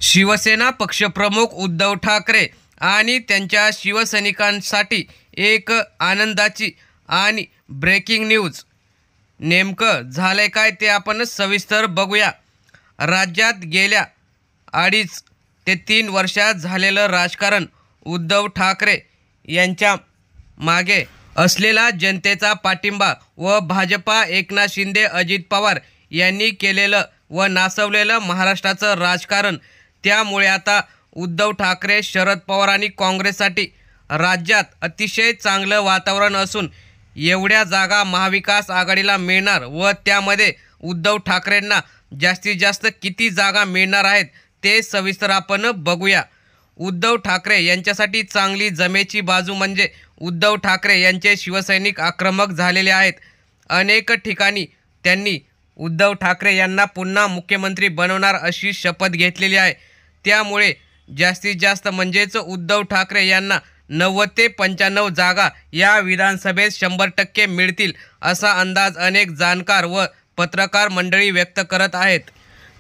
शिवसेना पक्षप्रमुख उद्धव ठाकरे आणि त्यांच्या शिवसैनिकांसाठी एक आनंदाची आणि ब्रेकिंग न्यूज. नेमकं झालंय काय ते आपण सविस्तर बघूया. राज्यात गेल्या 2.5 ते 3 वर्षात झालेलं राजकारण, उद्धव ठाकरे यांच्या मागे असलेला जनतेचा पाठिंबा व भाजपा, एकनाथ शिंदे, अजित पवार यांनी केलेलं व नाचवलेलं महाराष्ट्राचं राजकारण, त्यामुळे आता उद्धव ठाकरे, शरद पवार आणि काँग्रेससाठी राज्यात अतिशय चांगलं वातावरण असून एवढ्या जागा महाविकास आघाडीला मिळणार व त्यामध्ये उद्धव ठाकरेंना जास्तीत जास्त किती जागा मिळणार आहेत ते सविस्तर आपण बघूया. उद्धव ठाकरे यांच्यासाठी चांगली जमेची बाजू म्हणजे उद्धव ठाकरे यांचे शिवसैनिक आक्रमक झालेले आहेत. अनेक ठिकाणी त्यांनी उद्धव ठाकरे यांना पुन्हा मुख्यमंत्री बनवणार अशी शपथ घेतलेली आहे. त्यामुळे जास्तीत जास्त म्हणजेच उद्धव ठाकरे यांना 90 ते 95 जागा या विधानसभेत 100% मिळतील असा अंदाज अनेक जाणकार व पत्रकार मंडळी व्यक्त करत आहेत.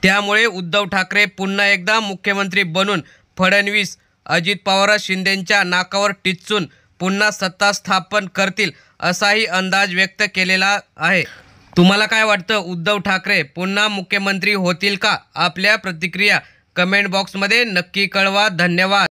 त्यामुळे उद्धव ठाकरे पुन्हा एकदा मुख्यमंत्री बनून फडणवीस, अजित पवार, शिंदेंच्या नाकावर टिच्चून पुन्हा सत्ता स्थापन करतील असाही अंदाज व्यक्त केलेला आहे. तुम्हाला काय वाटतं, उद्धव ठाकरे पुन्हा मुख्यमंत्री होतील का? आपल्या प्रतिक्रिया कमेंट बॉक्समध्ये नक्की कळवा. धन्यवाद.